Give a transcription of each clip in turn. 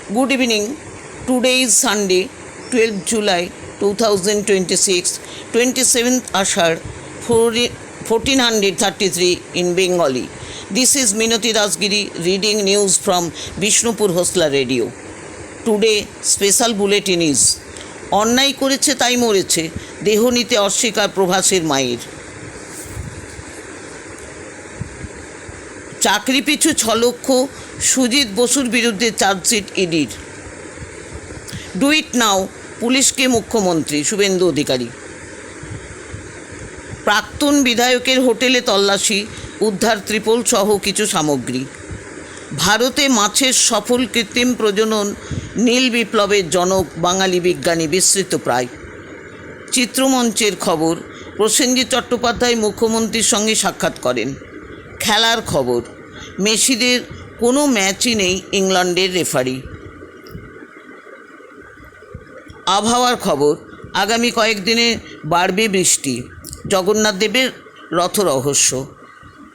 Good evening. Today is Sunday, 12th July 2026, 27th Ashar 1433 in Bengali. This is Minoti Dasgiri reading news from Bishnupur Hosla Radio. Today special bulletin is অন্যায় করেছে তাই মরেছে, দেহ নিতে অস্বীকার প্রভাসের মায়ের। চাকরি পিছু 6 লক্ষ, সুজিত বসুর বিরুদ্ধে চার্জশিট ইডির। ডু ইট নাও, পুলিশকে মুখ্যমন্ত্রী শুভেন্দু অধিকারী। প্রাক্তন বিধায়কের হোটেলে তল্লাশি, উদ্ধার ত্রিপল সহ কিছু সামগ্রী। ভারতে মাছের সফল কৃত্রিম প্রজনন, নীল বিপ্লবের জনক বাঙালি বিজ্ঞানী বিস্মৃত প্রায়। চিত্রমঞ্চের খবর, প্রসেনজিৎ চট্টোপাধ্যায় মুখ্যমন্ত্রীর সঙ্গে সাক্ষাৎ করেন। খেলার খবর, মেসিদের কোনো ম্যাচই নেই ইংল্যান্ডের রেফারি। আবহাওয়ার খবর, আগামী কয়েকদিনে বাড়বে বৃষ্টি, জগন্নাথ দেবের রথ রহস্য।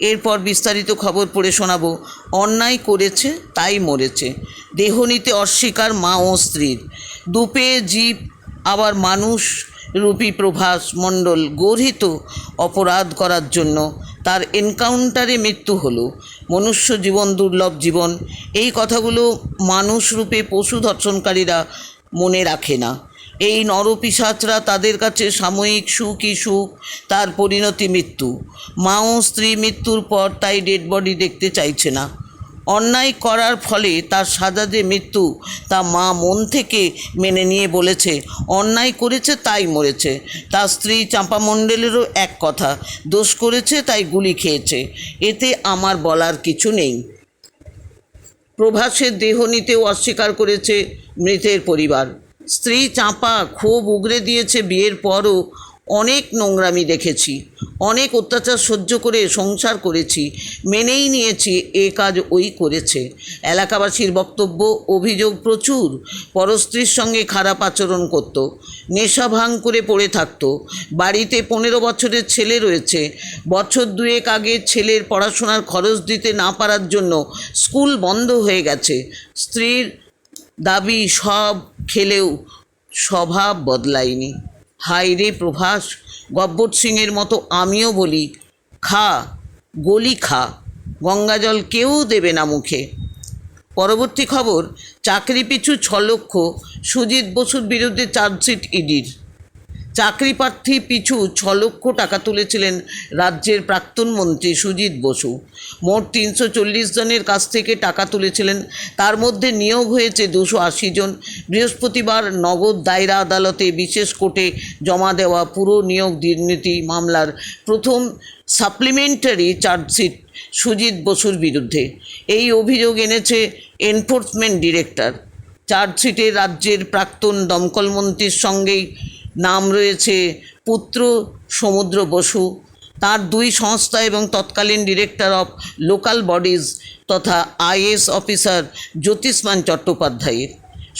এরপর বিস্তারিত খবর পড়ে শোনাবো। অন্যায় করেছে তাই মরেছে, দেহ নিতে অস্বীকার মা ও স্ত্রীর। দুপে জীব আবার মানুষ রূপী প্রভাস মণ্ডল গর্হিত অপরাধ করার জন্য তার এনকাউন্টারে মৃত্যু হলো। মনুষ্য জীবন দুর্লভ জীবন, এই কথাগুলো মানুষ রূপে পশু ধর্ষণকারীরা মনে রাখে না। এই নরপিশাচরা তাদের কাছে সাময়িক সুখই সুখ, তার পরিণতি মৃত্যু। মা ও স্ত্রী মৃত্যুর পর তাই ডেড বডি দেখতে চাইছে না। অন্যায় করার ফলে তার সাজা যে মৃত্যু, তা মা মন থেকে মেনে নিয়ে বলেছে অন্যায় করেছে তাই মরেছে। তার স্ত্রী চাঁপা মণ্ডলেরও এক কথা, দোষ করেছে তাই গুলি খেয়েছে, এতে আমার বলার কিছু নেই। প্রভাসের দেহ নিতেও অস্বীকার করেছে মৃতের পরিবার। স্ত্রী চাঁপা ক্ষোভ উগরে দিয়েছে, বিয়ের পরও অনেক নোংরামি দেখেছি, অনেক অত্যাচার সহ্য করে সংসার করেছি, মেনেই নিয়েছি এ কাজ ওই করেছে। এলাকাবাসীর বক্তব্য, অভিযোগ প্রচুর। পরস্ত্রীর সঙ্গে খারাপ আচরণ করত, নেশা ভাঙ করে পড়ে থাকতো। বাড়িতে 15 বছরের ছেলে রয়েছে। বছর 2 আগে ছেলের পড়াশোনার খরচ দিতে না পারার জন্য স্কুল বন্ধ হয়ে গেছে। স্ত্রীর দাবি সব খেলেও স্বভাব বদলায়নি। হায় রে প্রভাস, গব্বর সিংয়ের মতো আমিও বলি খা, গলি খা, গঙ্গাজল কেউ দেবে না মুখে। পরবর্তী খবর, চাকরি পিছু 6 লক্ষ, সুজিত বসুর বিরুদ্ধে চার্জশিট ইডির। চাকরি প্রার্থী পিছু 6 লক্ষ টাকা তুলেছিলেন রাজ্যের প্রাক্তন মন্ত্রী সুজিত বসু। মোট 340 জনের কাছ থেকে টাকা তুলেছিলেন, তার মধ্যে নিয়োগ হয়েছে 280 জন। বৃহস্পতিবার নগদ দায়রা আদালতে বিশেষ কোর্টে জমা দেওয়া পুরো নিয়োগ দুর্নীতি মামলার প্রথম সাপ্লিমেন্টারি চার্জশিট সুজিত বসুর বিরুদ্ধে। এই অভিযোগ এনেছে এনফোর্সমেন্ট ডিরেক্টর। চার্জশিটে রাজ্যের প্রাক্তন দমকল মন্ত্রীর সঙ্গেই নাম রয়েছে পুত্র সমুদ্র বসু, তার 2 সংস্থা এবং তৎকালীন ডিরেক্টর অফ লোকাল বডিজ তথা আইএস অফিসার জ্যোতিষ্মান চট্টোপাধ্যায়ের।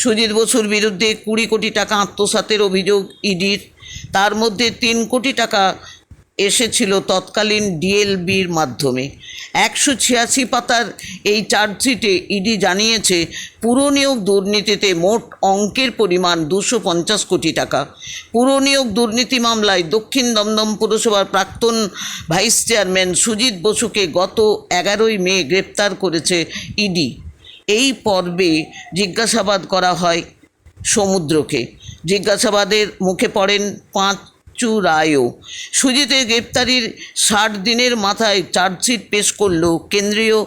সুজিত বসুর বিরুদ্ধে 20 কোটি টাকা আত্মসাতের অভিযোগ ইডির। তার মধ্যে 3 কোটি টাকা এসেছিল তৎকালীন ডিএলবির মাধ্যমে। 186 পাতার এই চার্জশিটে ইডি জানিয়েছে পুরো নিয়োগ দুর্নীতিতে মোট অঙ্কের পরিমাণ 250 কোটি টাকা। পুরো নিয়োগ দুর্নীতি মামলায় দক্ষিণ দমদম পুরসভার প্রাক্তন ভাইস চেয়ারম্যান সুজিত বসুকে গত 11ই মে গ্রেপ্তার করেছে ইডি। এই পর্বে জিজ্ঞাসাবাদ করা হয় সমুদ্রকে। জিজ্ঞাসাবাদের মুখে পড়েন রায়ও। সুজিতের গ্রেপ্তারির 60 দিনের মাথায় চার্জশিট পেশ করল কেন্দ্রীয়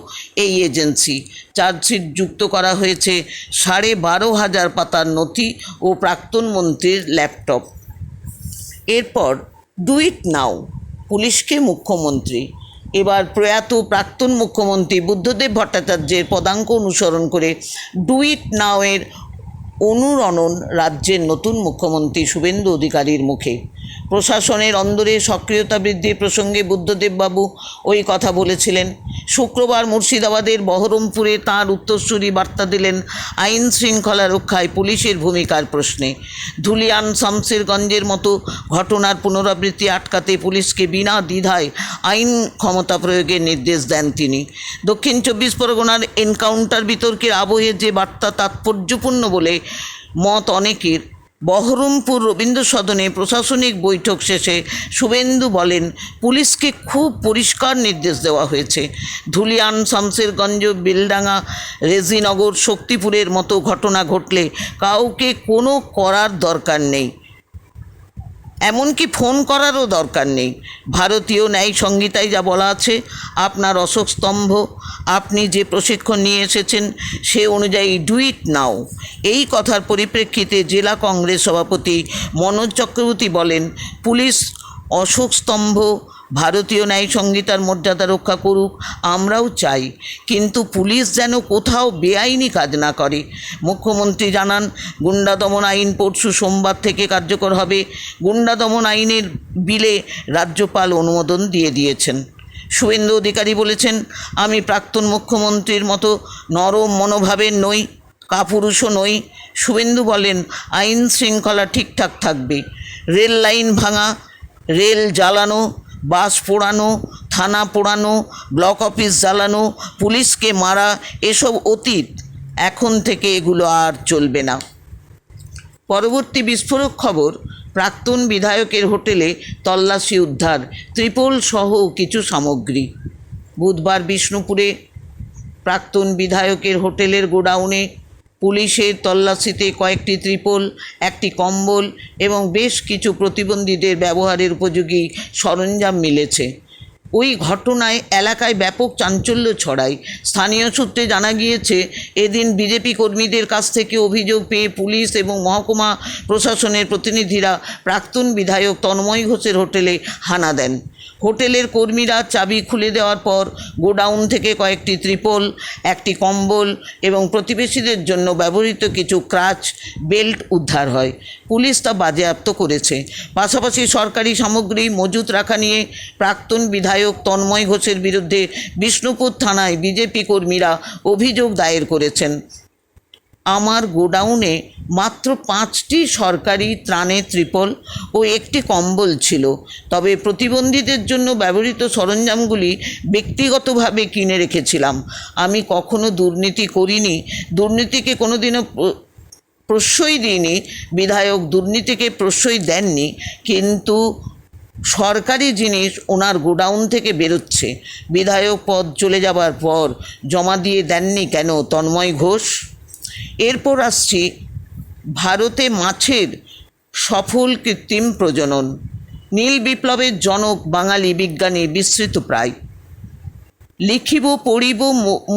এই এজেন্সি। চার্জশিট যুক্ত করা হয়েছে 12,500 পাতার নথি ও প্রাক্তন মন্ত্রীর ল্যাপটপ। এরপর ডু ইট নাও, পুলিশকে মুখ্যমন্ত্রী। এবার প্রয়াত প্রাক্তন মুখ্যমন্ত্রী বুদ্ধদেব ভট্টাচার্যের পদাঙ্ক অনুসরণ করে ডু ইট নাও এর অনুরণন রাজ্যের নতুন মুখ্যমন্ত্রী শুভেন্দু অধিকারীর মুখে। প্রশাসনের অন্দরে সক্রিয়তা বৃদ্ধি প্রসঙ্গে বুদ্ধদেববাবু ওই কথা বলেছিলেন। শুক্রবার মুর্শিদাবাদের বহরমপুরে তাঁর উত্তরসূরি বার্তা দিলেন আইন শৃঙ্খলা রক্ষায় পুলিশের ভূমিকার প্রশ্নে। ধুলিয়ান শামসেরগঞ্জের মতো ঘটনার পুনরাবৃত্তি আটকাতে পুলিশকে বিনা দ্বিধায় আইন ক্ষমতা প্রয়োগের নির্দেশ দেন তিনি। দক্ষিণ 24 পরগনার এনকাউন্টার বিতর্কের আবহে যে বার্তা তাৎপর্যপূর্ণ বলে মত অনেকের। বহরমপুর রবীন্দ্র সদনে প্রশাসনিক বৈঠক শেষে শুভেন্দু বলেন, পুলিশকে খুব পরিষ্কার নির্দেশ দেওয়া হয়েছে। ধুলিয়ান, শামসেরগঞ্জ, বেলডাঙ্গা, রেজিনগর, শক্তিপুরের মতো ঘটনা ঘটলে কাউকে কোনো করার দরকার নেই, এমনকি ফোন করারও দরকার নেই। ভারতীয় ন্যায় সংহিতায় যা বলা আছে, আপনার অশোক স্তম্ভ, আপনি যে প্রশিক্ষণ নিয়ে এসেছেন সে অনুযায়ী ডু ইট নাও। এই কথার পরিপ্রেক্ষিতে জেলা কংগ্রেস সভাপতি মনোজ চক্রবর্তী বলেন, পুলিশ অশোক স্তম্ভ, ভারতীয় ন্যায় সংহিতার মর্যাদা রক্ষা করুক, আমরাও চাই, কিন্তু পুলিশ যেন কোথাও বেআইনি কাজ না করে। মুখ্যমন্ত্রী জানান, গুন্ডা দমন আইন পরশু সোমবার থেকে কার্যকর হবে। গুন্ডা দমন আইনের বিলে রাজ্যপাল অনুমোদন দিয়েছেন। শুভেন্দু অধিকারী বলেছেন, আমি প্রাক্তন মুখ্যমন্ত্রীর মতো নরম মনোভাবের নই, কাপুরুষও নই। শুভেন্দু বলেন, আইন শৃঙ্খলা ঠিকঠাক থাকবে। রেল লাইন ভাঙা, রেল জ্বালানো, বাস পোড়ানো, থানা পোড়ানো, ব্লক অফিস জ্বালানো, পুলিশকে মারা, এসব অতীত। এখন থেকে এগুলো আর চলবে না। পরবর্তী বিস্ফোরক খবর, প্রাক্তন বিধায়কের হোটেলে তল্লাশি, উদ্ধার ত্রিপল সহ কিছু সামগ্রী। বুধবার বিষ্ণুপুরে প্রাক্তন বিধায়কের হোটেলের গোডাউনে পুলিশের তল্লাশিতে কয়েকটি ত্রিপল, একটি কম্বল এবং বেশ কিছু প্রতিবন্ধীদের ব্যবহারের উপযোগী সরঞ্জাম মিলেছে। ওই ঘটনায় এলাকায় ব্যাপক চাঞ্চল্য ছড়ায়। স্থানীয় সূত্রে জানা গিয়েছে, এদিন বিজেপি কর্মীদের কাছ থেকে অভিযোগ পেয়ে পুলিশ এবং মহকুমা প্রশাসনের প্রতিনিধিরা প্রাক্তন বিধায়ক তন্ময় ঘোষের হোটেলে হানা দেন। হোটেলের কর্মীরা চাবি খুলে দেওয়ার পর গোডাউন থেকে কয়েকটি ত্রিপল, একটি কম্বল এবং প্রতিবেশীদের জন্য ব্যবহৃত কিছু ক্রাচ, বেল্ট উদ্ধার হয়। পুলিশ তা বাজেয়াপ্ত করেছে। পাশাপাশি সরকারি সামগ্রী মজুত রাখা নিয়ে প্রাক্তন বিধায়ক তন্ময় ঘোষের বিরুদ্ধে বিষ্ণুপুর থানায় বিজেপি কর্মীরা অভিযোগ দায়ের করেছেন। আমার গোডাউনে মাত্র 5টি সরকারি ত্রাণের ত্রিপল ও একটি কম্বল ছিল, তবে প্রতিবন্ধীদের জন্য ব্যবহৃত সরঞ্জামগুলি ব্যক্তিগতভাবে কিনে রেখেছিলাম। আমি কখনো দুর্নীতি করিনি, দুর্নীতিকে কোনোদিনও প্রশ্রয় দিইনি। বিধায়ক দুর্নীতিকে প্রশ্রয় দেননি, কিন্তু সরকারি জিনিস ওনার গোডাউন থেকে বেরোচ্ছে। বিধায়ক পদ চলে যাবার পর জমা দিয়ে দেননি কেন তন্ময় ঘোষ? এরপর আসছি ভারতে মাছের সফল কৃত্রিম প্রজনন। নীল বিপ্লবের জনক বাঙালি বিজ্ঞানী বিস্মৃত প্রায়। লিখিব পড়িব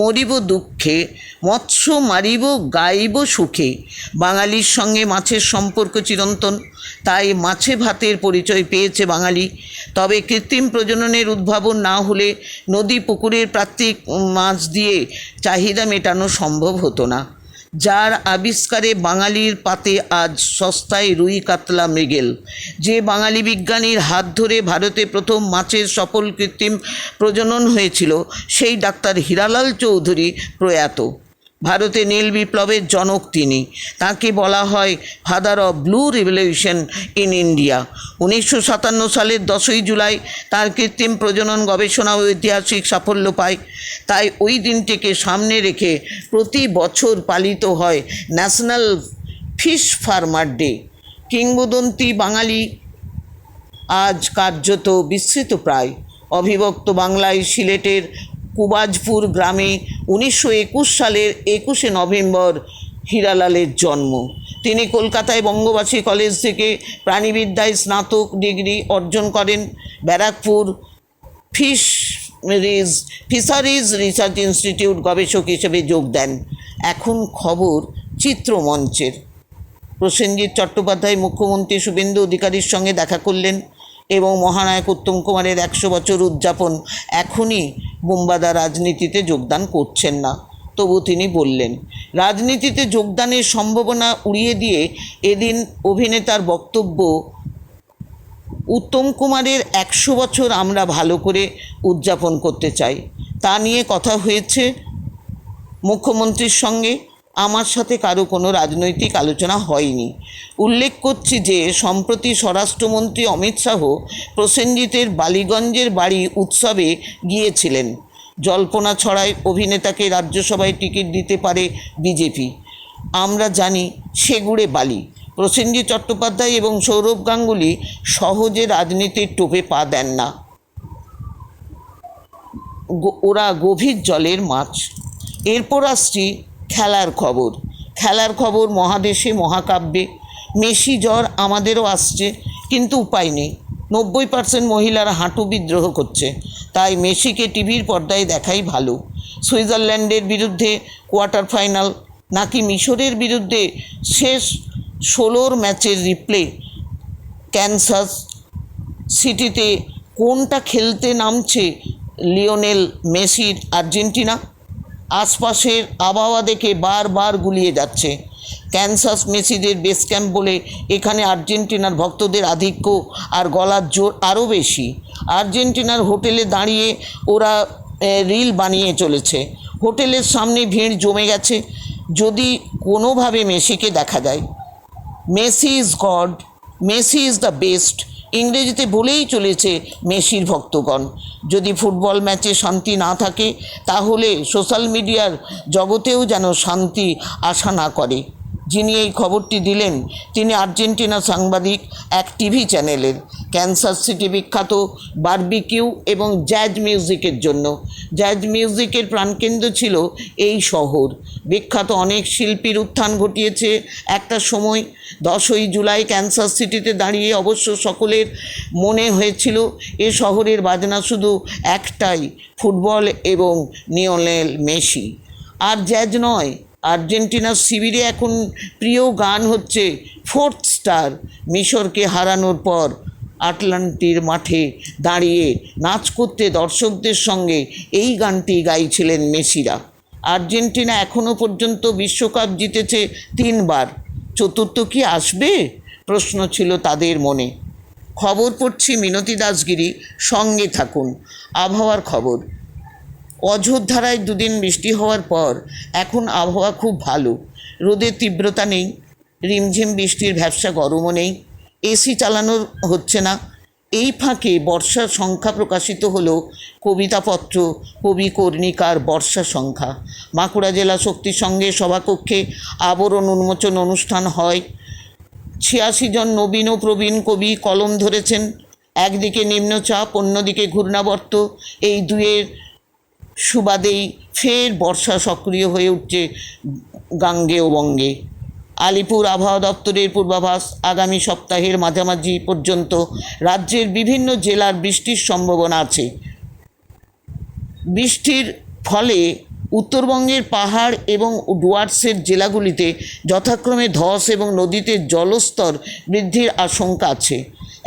মরিব দুঃখে, মৎস্য মারিব গাইব সুখে। বাঙালির সঙ্গে মাছের সম্পর্ক চিরন্তন, তাই মাছে ভাতের পরিচয় পেয়েছে বাঙালি। তবে কৃত্রিম প্রজননের উদ্ভাবন না হলে নদী পুকুরের প্রাকৃতিক মাছ দিয়ে চাহিদা মেটানো সম্ভব হতো না, যার আবিষ্কারে বাঙালির পাতে আজ সস্তায় রুই কাতলা মৃগেল। যে বাঙালি বিজ্ঞানীর হাত ধরে ভারতে প্রথম মাছের সফল কৃত্রিম প্রজনন হয়েছিল, সেই ডাক্তার হীরালাল চৌধুরী প্রয়াত। ভারতে নীল বিপ্লবের জনক তিনি। তাকে বলা হয় father of blue revolution in India. 1957 সালের 10ই জুলাই তার কৃত্রিম প্রজনন গবেষণা ঐতিহাসিক সাফল্য পায়। তাই ওই দিনটিকে সামনে রেখে প্রতি বছর পালিত হয় ন্যাশনাল ফিশ ফার্মার ডে। কিংবদন্তি বাঙালি আজ কার্যত বিস্মৃত প্রায়। অবিভক্ত বাংলায় সিলেটের কুবাজপুর গ্রামে 1921 সালের 21শে নভেম্বর হীরালালের জন্ম। তিনি কলকাতায় বঙ্গবাসী কলেজ থেকে প্রাণীবিদ্যায় স্নাতক ডিগ্রি অর্জন করেন। ব্যারাকপুর ফিশারিজ রিসার্চ ইনস্টিটিউট গবেষক হিসেবে যোগ দেন। এখন খবর চিত্রমঞ্চের। প্রসেনজিৎ চট্টোপাধ্যায় মুখ্যমন্ত্রী শুভেন্দু অধিকারীর সঙ্গে দেখা করলেন এবং মহানায়ক উত্তম কুমারের 100 বছর উদযাপন। এখনই বোম্বাদা রাজনীতিতে যোগদান করছেন না, তবু তিনি বললেন। রাজনীতিতে যোগদানের সম্ভাবনা উড়িয়ে দিয়ে এদিন অভিনেতার বক্তব্য উত্তম কুমারের 100 বছর আমরা ভালো করে উদযাপন করতে চাই, তা নিয়ে কথা হয়েছে মুখ্যমন্ত্রীর সঙ্গে। আমার সাথে কারো কোনো রাজনৈতিক আলোচনা হয়নি। উল্লেখ করছি যে সম্প্রতি স্বরাষ্ট্রমন্ত্রী অমিত শাহ প্রসেনজিতের বালিগঞ্জের বাড়ি উৎসবে গিয়েছিলেন। জল্পনা ছড়ায় অভিনেতাকে রাজ্যসভায় টিকিট দিতে পারে বিজেপি। আমরা জানি সেগুড়ে বালি। প্রসেনজিৎ চট্টোপাধ্যায় এবং সৌরভ গাঙ্গুলি সহজে রাজনীতির টোপে পা দেন না, ওরা গভীর জলের মাছ। এরপর আসছি খেলার খবর। খেলার খবর মহাদেশে মহাকাব্যে। মেসি জ্বর আমাদেরও আসছে, কিন্তু উপায় নেই। 90% মহিলারা হাঁটু বিদ্রোহ করছে, তাই মেসিকে টিভির পর্দায় দেখাই ভালো। সুইজারল্যান্ডের বিরুদ্ধে কোয়ার্টার ফাইনাল, নাকি মিশরের বিরুদ্ধে শেষ 16 ম্যাচের রিপ্লে? ক্যানসাস সিটিতে কোনটা খেলতে নামছে লিওনেল মেসির আর্জেন্টিনা? আশপাশের আবহাওয়া দেখে বারবার গুলিয়ে যাচ্ছে। ক্যানসাস মেসিদের বেস ক্যাম্প বলে এখানে আর্জেন্টিনার ভক্তদের আধিক্য আর গলার জোর আরও বেশি। আর্জেন্টিনার হোটেলে দাঁড়িয়ে ওরা রিল বানিয়ে চলেছে। হোটেলের সামনে ভিড় জমে গেছে যদি কোনোভাবে মেসিকে দেখা যায়। Messi is god, Messi is the best, ইংরেজিতে বলেই চলেছে মেসির ভক্তগণ। যদি ফুটবল ম্যাচে শান্তি না থাকে, তাহলে সোশ্যাল মিডিয়ার জগতেও যেন শান্তি আশা না করে। যিনি এই খবরটি দিলেন তিনি আর্জেন্টিনা সাংবাদিক, এক টিভি চ্যানেলের। ক্যানসাস সিটি বিখ্যাত বারবিকিউ এবং জ্যাজ মিউজিকের জন্য। জ্যাজ মিউজিকের প্রাণকেন্দ্র ছিল এই শহর। বিখ্যাত অনেক শিল্পীর উত্থান ঘটিয়েছে একটা সময়। 10ই জুলাই ক্যানসাস সিটিতে দাঁড়িয়ে অবশ্য সকলের মনে হয়েছিল এ শহরের বাজনা শুধু একটাই, ফুটবল এবং লিওনেল মেসি। আর জ্যাজ নয়, আর্জেন্টিনার শিবিরে এখন প্রিয় গান হচ্ছে ফোর্থ স্টার। মিশরকে হারানোর পর আটলান্টির মাঠে দাঁড়িয়ে নাচ করতে দর্শকদের সঙ্গে এই গানটি গাইছিলেন মেসিরা। আর্জেন্টিনা এখনও পর্যন্ত বিশ্বকাপ জিতেছে 3 বার, চতুর্থ কি আসবে প্রশ্ন ছিল তাদের মনে। খবর পড়ছি মিনতি দাসগিরি, সঙ্গে থাকুন। আবহাওয়ার খবর। অযোধ্যায় 2 দিন বৃষ্টি হওয়ার পর এখন আবহাওয়া খুব ভালো। রোদের তীব্রতা নেই, রিমঝিম বৃষ্টির ভ্যাপসা গরমও নেই, এসি চালানো হচ্ছে না। এই ফাঁকে বর্ষার সংখ্যা প্রকাশিত হলো কবিতাপত্র কবি কর্ণিকার বর্ষা সংখ্যা। বাঁকুড়া জেলা শক্তি সংঘের সভাকক্ষে আবরণ উন্মোচন অনুষ্ঠান হয়। 86 জন নবীন ও প্রবীণ কবি কলম ধরেছেন। একদিকে নিম্নচাপ, অন্যদিকে ঘূর্ণাবর্ত, এই দুয়ের সুবাদেই ফের বর্ষা সক্রিয় হয়ে উঠছে গাঙ্গেয় বঙ্গে। আলিপুর আবহাওয়া দপ্তরের পূর্বাভাস, আগামী সপ্তাহের মাঝামাঝি পর্যন্ত রাজ্যের বিভিন্ন জেলার বৃষ্টির সম্ভাবনা আছে। বৃষ্টির ফলে উত্তরবঙ্গের পাহাড় এবং ডুয়ার্সের জেলাগুলিতে যথাক্রমে ধস এবং নদীতে জলস্তর বৃদ্ধির আশঙ্কা আছে।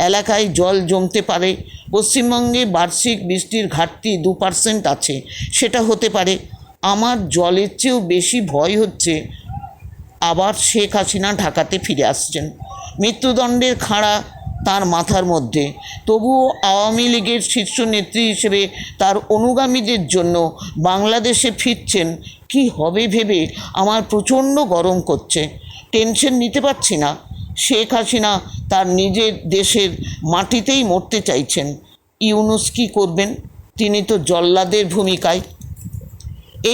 এলাকায় জল জমতে পারে। পশ্চিমবঙ্গে বার্ষিক বৃষ্টির ঘাটতি 2% আছে। সেটা হতে পারে। আমার জলের চেয়েও বেশি ভয় হচ্ছে আবার শেখ হাসিনা ঢাকাতে ফিরে আসছেন। মৃত্যুদণ্ডের খাঁড়া তার মাথার মধ্যে, তবুও আওয়ামী লীগের শীর্ষ নেত্রী হিসেবে তার অনুগামীদের জন্য বাংলাদেশে ফিরছেন। কি হবে ভেবে আমার প্রচণ্ড গরম করছে, টেনশন নিতে পারছি না। শেখ হাসিনা তার নিজের দেশের মাটিতেই মরতে চাইছেন। ইউনূস কী করবেন? তিনি তো জল্লাদের ভূমিকায়।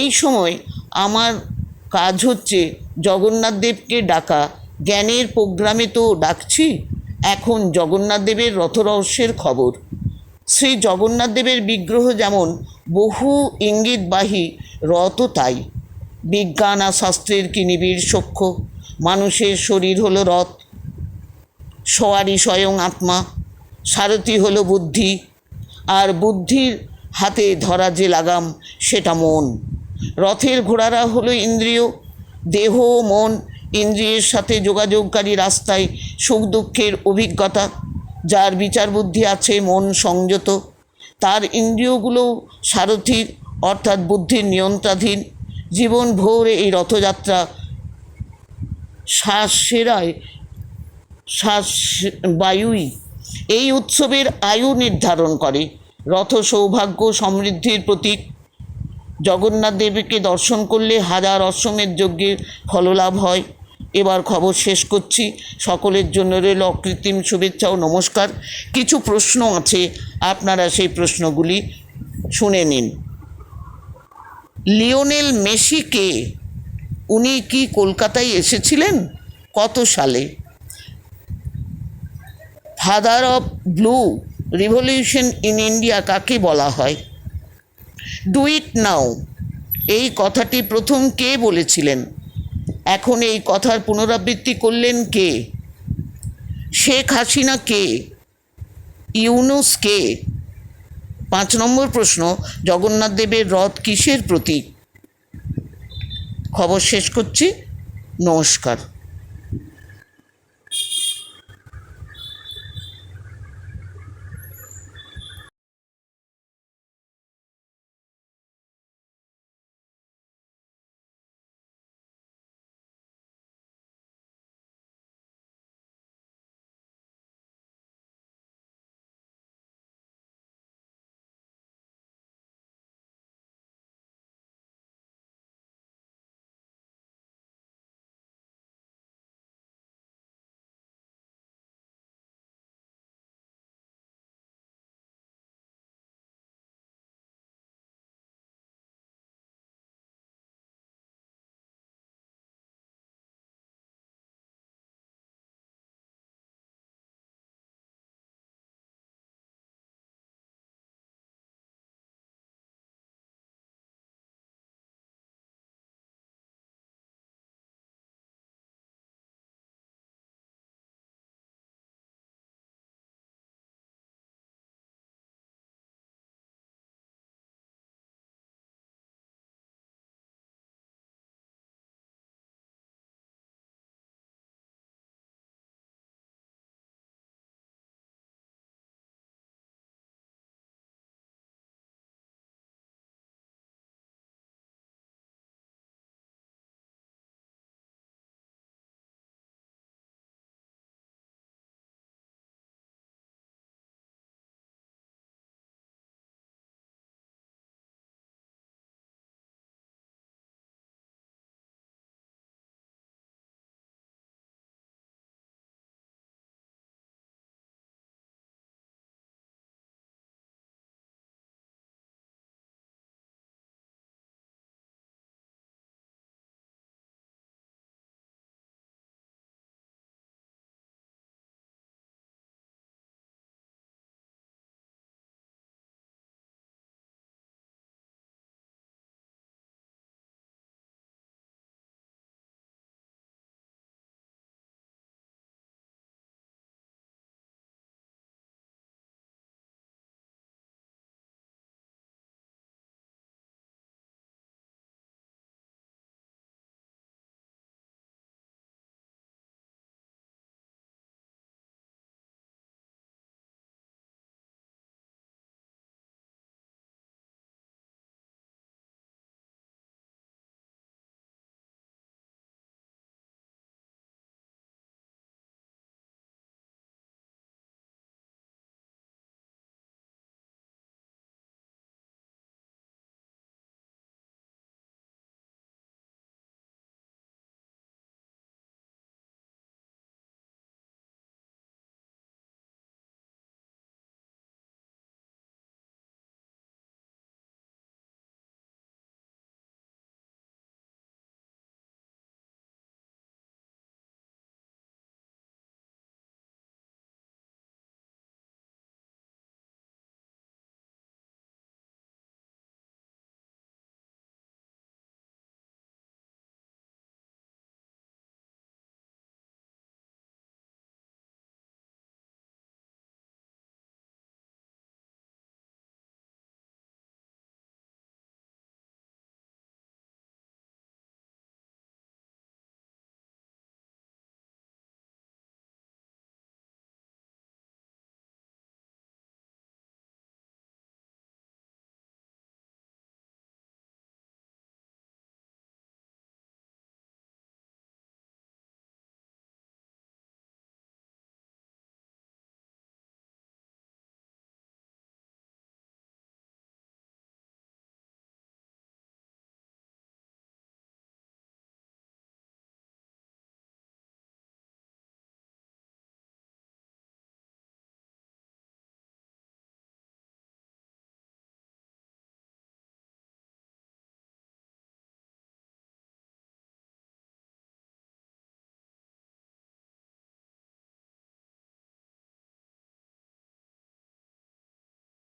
এই সময় আমার কাজ হচ্ছে জগন্নাথ দেবকে ডাকা। জ্ঞানের প্রোগ্রামে তো ডাকছি। এখন জগন্নাথ দেবের রথরহস্যের খবর। শ্রী জগন্নাথ দেবের বিগ্রহ যেমন বহু ইঙ্গিতবাহী, রথও তাই। বিজ্ঞান আর শাস্ত্রের কি নিবিড় সখ্য। মানুষের শরীর হলো রথ, সওয়ারি স্বয়ং আত্মা, সারথি হলো বুদ্ধি, আর বুদ্ধির হাতে ধরা যে লাগাম সেটা মন। রথের ঘোড়ারা হলো ইন্দ্রিয়। দেহ ও মন ইন্দ্রিয়ের সাথে যোগাযোগকারী রাস্তায় সুখ দুঃখের অভিজ্ঞতা। যার বিচার বুদ্ধি আছে, মন সংযত, তার ইন্দ্রিয়গুলোও সারথীর অর্থাৎ বুদ্ধির নিয়ন্ত্রণাধীন। জীবন ভোর এই রথযাত্রা শ্বাস বায়ুই এই উৎসবের আয়ু নির্ধারণ করে। রথ সৌভাগ্য সমৃদ্ধির প্রতীক। জগন্নাথ দেবকে দর্শন করলে হাজার অশ্বমেধ যজ্ঞের ফললাভ হয়। এবার খবর শেষ করছি। সকলের জন্য রইল অকৃত্রিম শুভেচ্ছা ও নমস্কার। কিছু প্রশ্ন আছে, আপনারা সেই প্রশ্নগুলি শুনে নিন। লিওনেল মেসি কে? উনি কি কলকাতায় এসেছিলেন? কত সালে? Father of blue revolution in India কাকে বলা হয়? ডু ইট নাও এই কথাটি প্রথম কে বলেছিলেন? এখন এই কথার পুনরাবৃত্তি করলেন কে? শেখ হাসিনা কে? ইউনূস কে? 5 নম্বর প্রশ্ন, জগন্নাথ দেবের রথ কিসের প্রতীক? খবর শেষ করছি। নমস্কার।